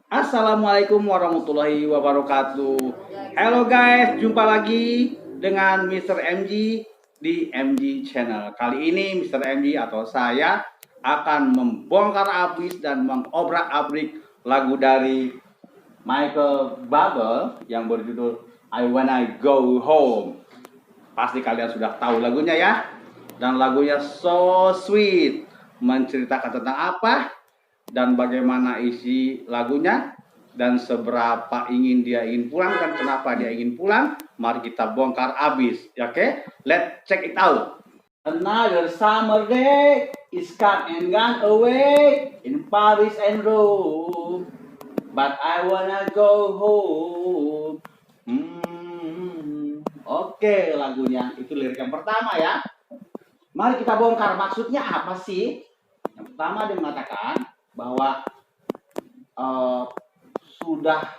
Assalamualaikum warahmatullahi wabarakatuh. Halo guys, jumpa lagi dengan Mr. MG di MG Channel. Kali ini Mr. MG atau saya akan membongkar abis dan mengobrak-abrik lagu dari Michael Bublé yang berjudul I Wanna Go Home. Pasti kalian sudah tahu lagunya ya. Dan lagunya so sweet. Menceritakan tentang apa? Dan bagaimana isi lagunya dan seberapa ingin pulang dan kenapa dia ingin pulang. Mari kita bongkar abis, ya, oke? Let's check it out. Another summer day is come and gone away in Paris and Rome, but I wanna go home. Oke, lagunya itu lirik yang pertama ya. Mari kita bongkar maksudnya apa sih? Yang pertama dia mengatakan bahwa sudah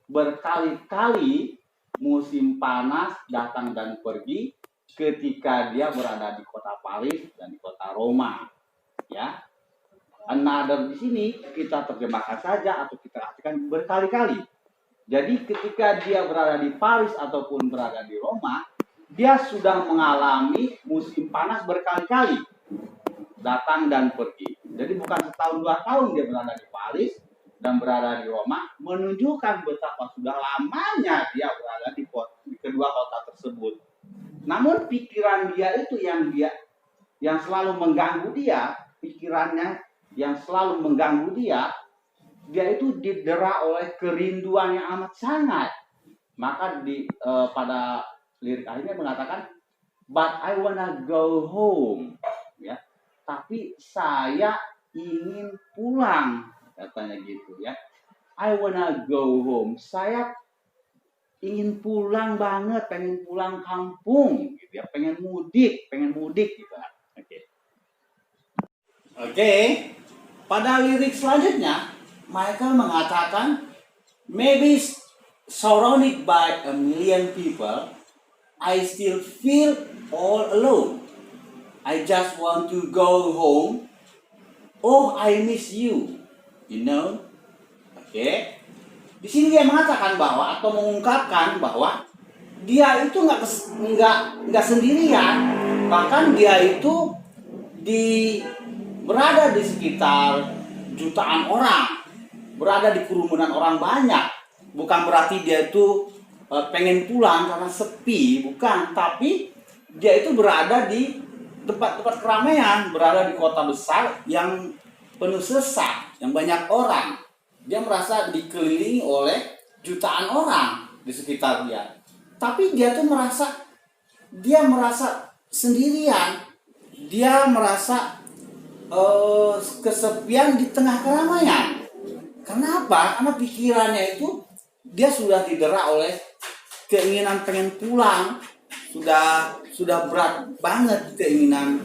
berkali-kali musim panas datang dan pergi ketika dia berada di kota Paris dan di kota Roma, ya. Another di sini kita terjemahkan saja atau kita artikan berkali-kali. Jadi ketika dia berada di Paris ataupun berada di Roma, dia sudah mengalami musim panas berkali-kali datang dan pergi. Jadi bukan setahun 2 tahun dia berada di Paris dan berada di Roma, menunjukkan betapa sudah lamanya dia berada di kedua kota tersebut. Namun pikiran dia itu yang selalu mengganggu dia, pikirannya yang selalu mengganggu dia itu didera oleh kerinduan yang amat sangat. Maka pada lirik akhirnya mengatakan, but I wanna go home, ya. Tapi saya ingin pulang, katanya gitu ya. I wanna go home. Saya ingin pulang banget, pengen pulang kampung, gitu ya. Pengen mudik gitu. Oke. Pada lirik selanjutnya, Michael mengatakan, maybe surrounded by a million people, I still feel all alone. I just want to go home. Oh, I miss you. You know? Oke. Di sini dia mengatakan bahwa atau mengungkapkan bahwa dia itu nggak sendirian. Bahkan dia itu berada di sekitar jutaan orang, berada di kerumunan orang banyak. Bukan berarti dia itu pengen pulang karena sepi, bukan. Tapi dia itu berada di tempat-tempat keramaian, berada di kota besar yang penuh sesak, yang banyak orang. Dia merasa dikelilingi oleh jutaan orang di sekitar dia. Tapi dia tuh merasa sendirian. Dia merasa kesepian di tengah keramaian. Kenapa? Karena pikirannya itu dia sudah didera oleh keinginan pengen pulang. Sudah berat banget keinginan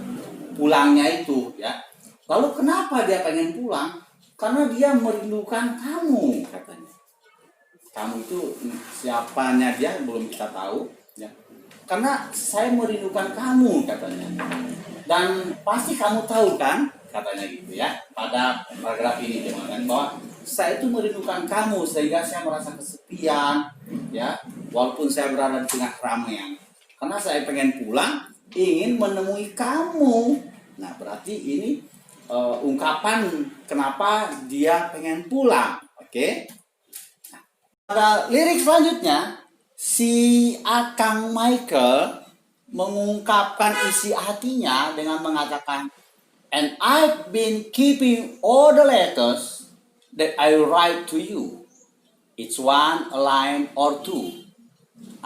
pulangnya itu, ya. Lalu kenapa dia pengen pulang? Karena dia merindukan kamu, katanya. Kamu itu siapanya dia belum kita tahu, ya. Karena saya merindukan kamu, katanya. Dan pasti kamu tahu kan, katanya gitu ya. Pada paragraf ini dia mengatakan bahwa saya itu merindukan kamu sehingga saya merasa kesepian, ya. Walaupun saya berada di tengah keramaian. Karena saya pengen pulang, ingin menemui kamu. Nah, berarti ini ungkapan kenapa dia pengen pulang. Oke? Nah, pada lirik selanjutnya, si Akang Michael mengungkapkan isi hatinya dengan mengatakan, and I've been keeping all the letters that I write to you. It's one, a line or two.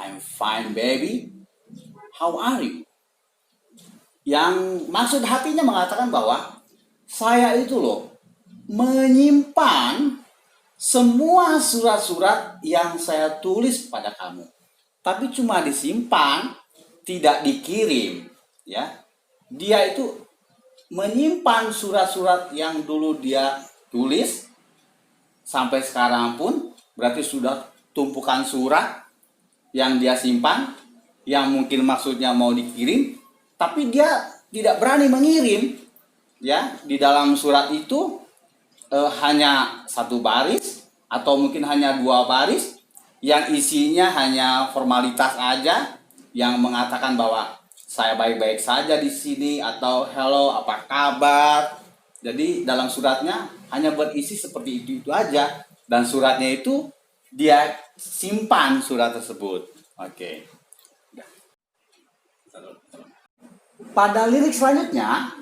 I'm fine, baby. How are you? Yang maksud hatinya mengatakan bahwa saya itu loh menyimpan semua surat-surat yang saya tulis pada kamu. Tapi cuma disimpan, tidak dikirim, ya. Dia itu menyimpan surat-surat yang dulu dia tulis sampai sekarang pun berarti sudah tumpukan surat yang dia simpan, yang mungkin maksudnya mau dikirim, tapi dia tidak berani mengirim, ya. Di dalam surat itu hanya satu baris atau mungkin hanya 2 baris yang isinya hanya formalitas aja, yang mengatakan bahwa saya baik-baik saja di sini atau hello apa kabar. Jadi dalam suratnya hanya berisi seperti itu aja, dan suratnya itu dia simpan surat tersebut. Oke. Pada lirik selanjutnya,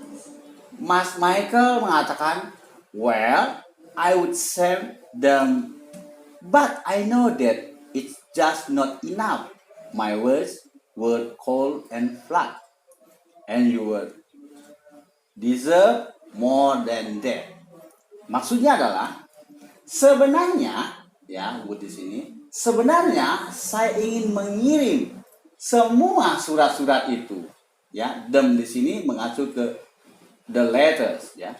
Mas Michael mengatakan, well, I would send them, but I know that it's just not enough. My words were cold and flat, and you would deserve more than that. Maksudnya adalah, sebenarnya, ya, buat di sini, sebenarnya saya ingin mengirim semua surat-surat itu, ya, them di sini mengacu ke the letters, ya.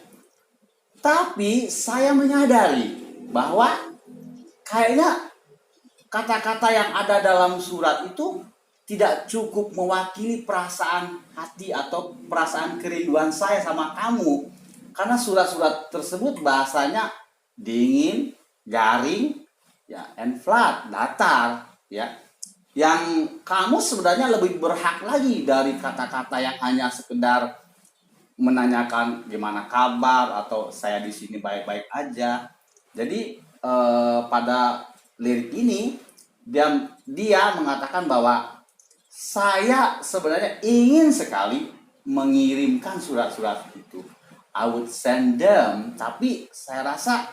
Tapi saya menyadari bahwa kayaknya kata-kata yang ada dalam surat itu tidak cukup mewakili perasaan hati atau perasaan kerinduan saya sama kamu. Karena surat-surat tersebut bahasanya dingin, garing, ya, and flat, datar, ya. Yang kamu sebenarnya lebih berhak lagi dari kata-kata yang hanya sekedar menanyakan gimana kabar atau saya di sini baik-baik aja. Jadi pada lirik ini dia mengatakan bahwa saya sebenarnya ingin sekali mengirimkan surat-surat itu. I would send them, tapi saya rasa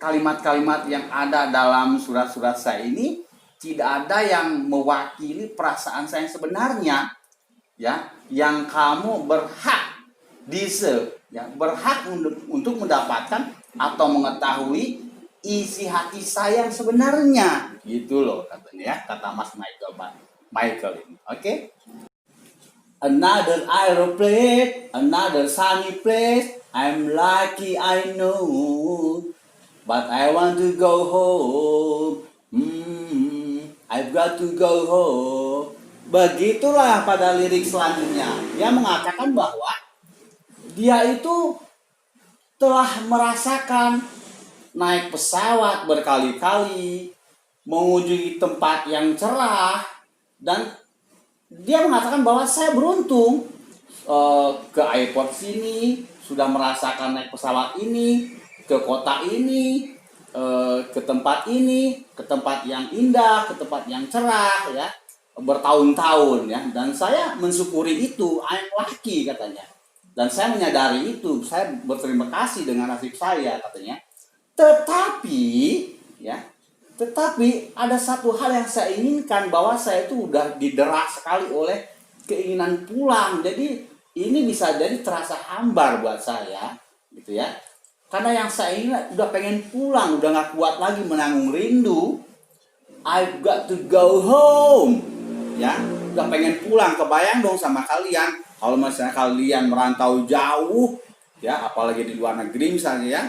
kalimat-kalimat yang ada dalam surat-surat saya ini tidak ada yang mewakili perasaan saya yang sebenarnya, ya, yang kamu berhak deserve, ya, berhak untuk mendapatkan atau mengetahui isi hati saya yang sebenarnya, gitu loh katanya, ya, kata Mas Michael ini. Oke. Another aeroplane, another sunny place. I'm lucky, I know, but I want to go home. I've got to go home. Begitulah pada lirik selanjutnya. Dia mengatakan bahwa dia itu telah merasakan naik pesawat berkali-kali, mengunjungi tempat yang cerah, dan dia mengatakan bahwa saya beruntung ke airport sini, sudah merasakan naik pesawat ini, ke kota ini, ke tempat ini, ke tempat yang indah, ke tempat yang cerah, ya, bertahun-tahun, ya, dan saya mensyukuri itu. I'm lucky katanya, dan saya menyadari itu, saya berterima kasih dengan nasib saya katanya. Tetapi ada satu hal yang saya inginkan, bahwa saya itu udah didera sekali oleh keinginan pulang. Jadi ini bisa jadi terasa hambar buat saya, gitu ya. Karena yang saya ingin udah pengen pulang, udah gak kuat lagi menanggung rindu. I've got to go home, ya, udah pengen pulang. Kebayang dong sama kalian, kalau misalnya kalian merantau jauh, ya, apalagi di luar negeri misalnya, ya,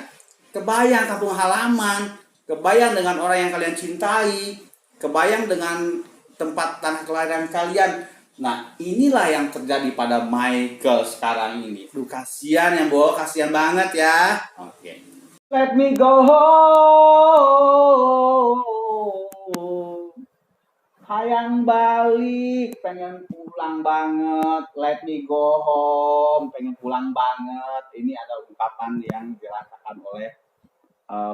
kebayang kampung halaman, kebayang dengan orang yang kalian cintai, kebayang dengan tempat tanah kelahiran kalian. Nah, inilah yang terjadi pada Michael sekarang ini. Duh, kasihan yang bawa, kasihan banget ya. Oke. Let me go home. Hayang balik, pengen pulang banget. Let me go home, pengen pulang banget. Ini ada ungkapan yang dirasakan oleh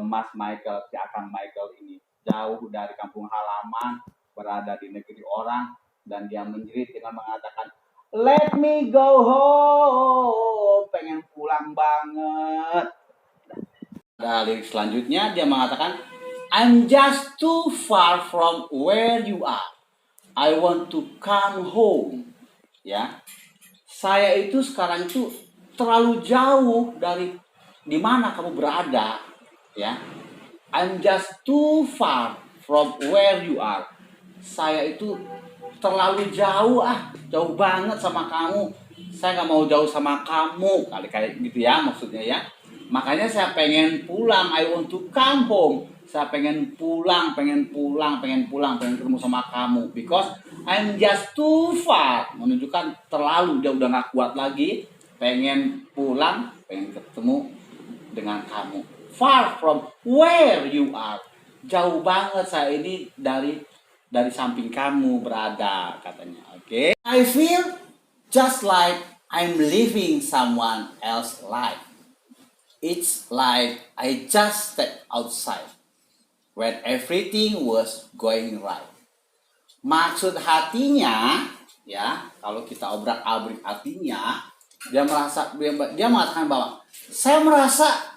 Mas Michael, si Akang Michael ini. Jauh dari kampung halaman, berada di negeri orang, dan dia menjerit dengan mengatakan, let me go home, pengen pulang banget. Nah, lirik selanjutnya dia mengatakan, I'm just too far from where you are. I want to come home. Ya, saya itu sekarang itu terlalu jauh dari di mana kamu berada. Ya, I'm just too far from where you are. Saya itu terlalu jauh, jauh banget sama kamu. Saya nggak mau jauh sama kamu, kali kayak gitu ya maksudnya, ya. Makanya saya pengen pulang. I want to come home. Saya pengen pulang, pengen ketemu sama kamu. Because I'm just too far. Menunjukkan terlalu, dia udah nggak kuat lagi. Pengen pulang, pengen ketemu dengan kamu. far from where you are. Jauh banget saya ini dari samping kamu berada, katanya. Oke. I feel just like I'm living someone else's life. It's like I just stepped outside when everything was going right. Maksud hatinya, ya, kalau kita obrak-abrik artinya, dia mengatakan bahwa saya merasa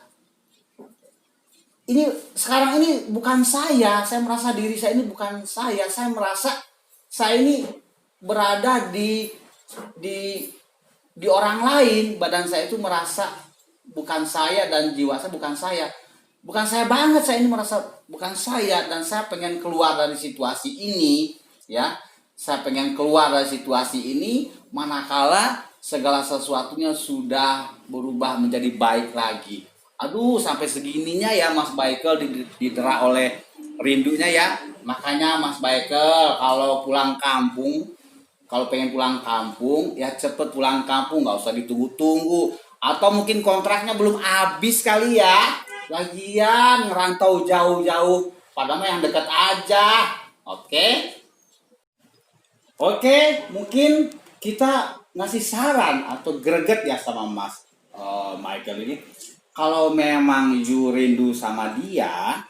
ini sekarang ini bukan saya merasa diri saya ini bukan saya merasa saya ini berada di orang lain, badan saya itu merasa bukan saya dan jiwa saya bukan saya banget, saya ini merasa bukan saya dan saya pengen keluar dari situasi ini, ya. Saya pengen keluar dari situasi ini manakala segala sesuatunya sudah berubah menjadi baik lagi. Aduh, sampai segininya ya Mas Michael didera oleh rindunya ya. Makanya Mas Michael kalau pengen pulang kampung ya cepet pulang kampung, nggak usah ditunggu-tunggu. Atau mungkin kontraknya belum habis kali ya. Lagian ngerantau jauh-jauh, padahal yang dekat aja. Oke, mungkin kita ngasih saran atau greget ya sama Mas Michael ini. Kalau memang you rindu sama dia,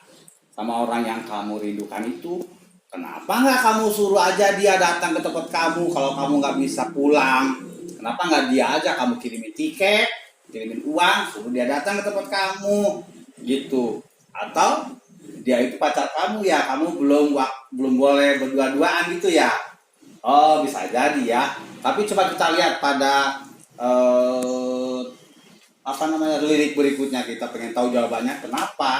sama orang yang kamu rindukan itu, kenapa nggak kamu suruh aja dia datang ke tempat kamu kalau kamu nggak bisa pulang? Kenapa nggak dia aja kamu kirimin tiket, kirimin uang, suruh dia datang ke tempat kamu, gitu? Atau dia itu pacar kamu ya, kamu belum boleh berdua-duaan gitu ya? Oh, bisa jadi ya. Tapi coba kita lihat pada lirik berikutnya, kita pengen tahu jawabannya kenapa.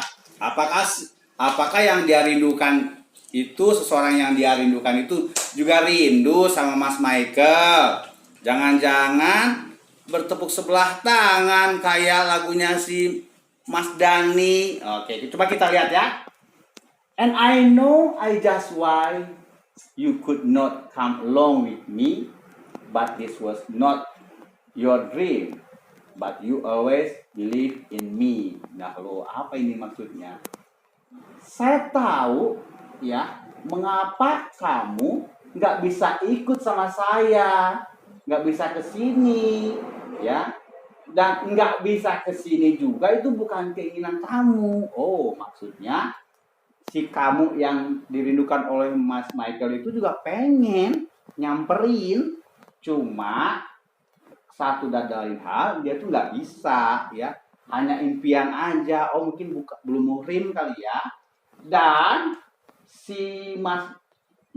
Apakah yang dia rindukan itu, seseorang yang dia rindukan itu juga rindu sama Mas Michael? Jangan-jangan bertepuk sebelah tangan kayak lagunya si Mas Dani. Oke, coba kita lihat ya. And I know I just why you could not come along with me, but this was not your dream. But you always believe in me. Nah, lo apa ini maksudnya? Saya tahu ya, mengapa kamu nggak bisa ikut sama saya, nggak bisa ke sini, ya, dan nggak bisa ke sini juga itu bukan keinginan kamu. Oh, maksudnya si kamu yang dirindukan oleh Mas Michael itu juga pengen nyamperin, cuma satu dan lain hal dia tuh nggak bisa, ya, hanya impian aja. Oh, mungkin belum muhrim kali ya. Dan si Mas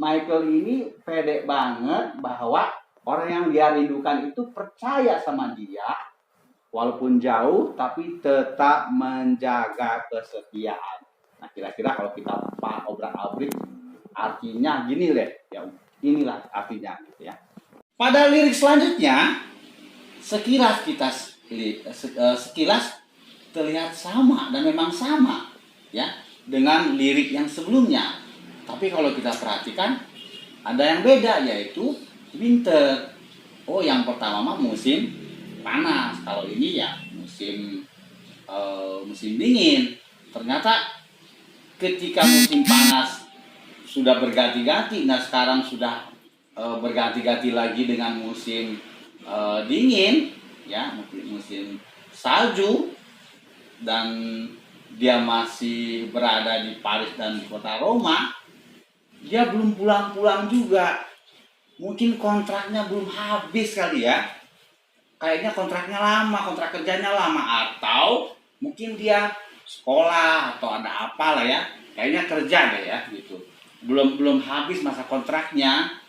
Michael ini pede banget bahwa orang yang dia rindukan itu percaya sama dia walaupun jauh, tapi tetap menjaga kesetiaan. Nah, kira-kira kalau kita obrak-abrik artinya gini deh, ya, inilah artinya gitu ya. Pada lirik selanjutnya, sekilas terlihat sama dan memang sama ya dengan lirik yang sebelumnya. Tapi kalau kita perhatikan ada yang beda, yaitu winter. Oh, yang pertama mah musim panas, kalau ini ya musim dingin. Ternyata ketika musim panas sudah berganti-ganti, nah sekarang sudah berganti-ganti lagi dengan musim dingin, ya, musim salju, dan dia masih berada di Paris dan di kota Roma. Dia belum pulang-pulang juga. Mungkin kontraknya belum habis kali ya. Kayaknya kontraknya lama, kontrak kerjanya lama, atau mungkin dia sekolah atau ada apa lah ya. Kayaknya kerja deh ya gitu. Belum habis masa kontraknya.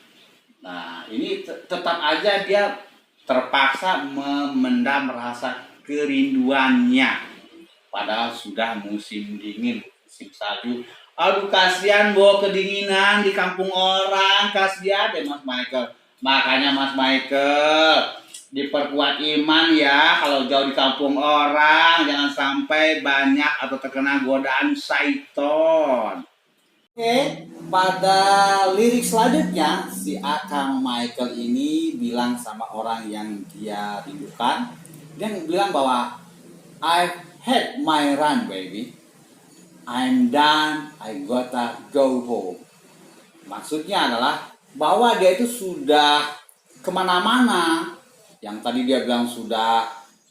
Nah, ini tetap aja dia terpaksa memendam rasa kerinduannya. Padahal sudah musim dingin, musim salju. Aduh, kasihan bawa kedinginan di kampung orang. Kasihan deh Mas Michael. Makanya Mas Michael, diperkuat iman ya kalau jauh di kampung orang. Jangan sampai banyak atau terkena godaan syaiton. Oke, pada lirik selanjutnya si Akang Michael ini bilang sama orang yang dia rindukan. Dia bilang bahwa had my run, baby. I'm done, I gotta go home. Maksudnya adalah bahwa dia itu sudah kemana-mana. Yang tadi dia bilang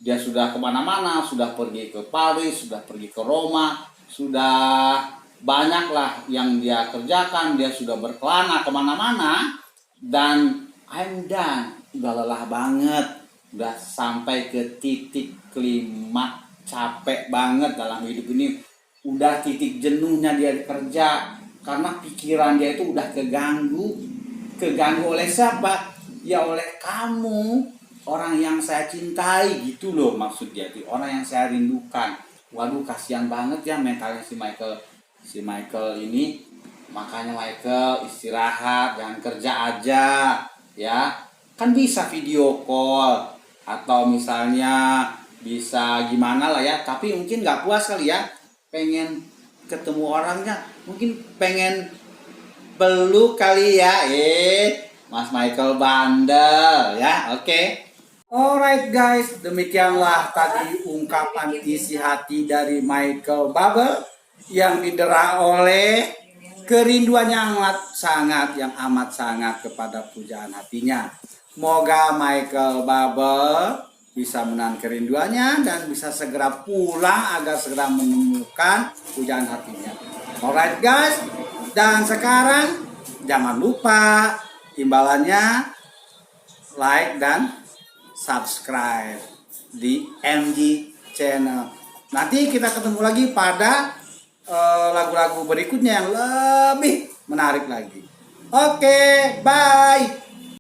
dia sudah kemana-mana, sudah pergi ke Paris, sudah pergi ke Roma, sudah banyaklah yang dia kerjakan, dia sudah berkelana kemana-mana. Dan I'm done, udah lelah banget, udah sampai ke titik klimaks, capek banget dalam hidup ini, udah titik jenuhnya dia kerja, karena pikiran dia itu udah keganggu oleh siapa? Ya oleh kamu, orang yang saya cintai, gitu loh maksud dia, orang yang saya rindukan. Waduh, kasihan banget ya mentalnya si Michael ini. Makanya Michael istirahat, jangan kerja aja ya. Kan bisa video call atau misalnya bisa gimana lah ya, tapi mungkin nggak puas kali ya, pengen ketemu orangnya, mungkin pengen peluk kali ya. Mas Michael bandel ya. Oke. Alright guys, demikianlah tadi ungkapan isi hati dari Michael Bublé yang didera oleh kerinduannya yang amat sangat kepada pujaan hatinya. Semoga Michael Bublé bisa menahan kerinduannya dan bisa segera pulang agar segera menemukan pujaan hatinya. Alright guys, dan sekarang jangan lupa imbalannya like dan subscribe di MG Channel. Nanti kita ketemu lagi pada lagu-lagu berikutnya yang lebih menarik lagi. Oke, bye.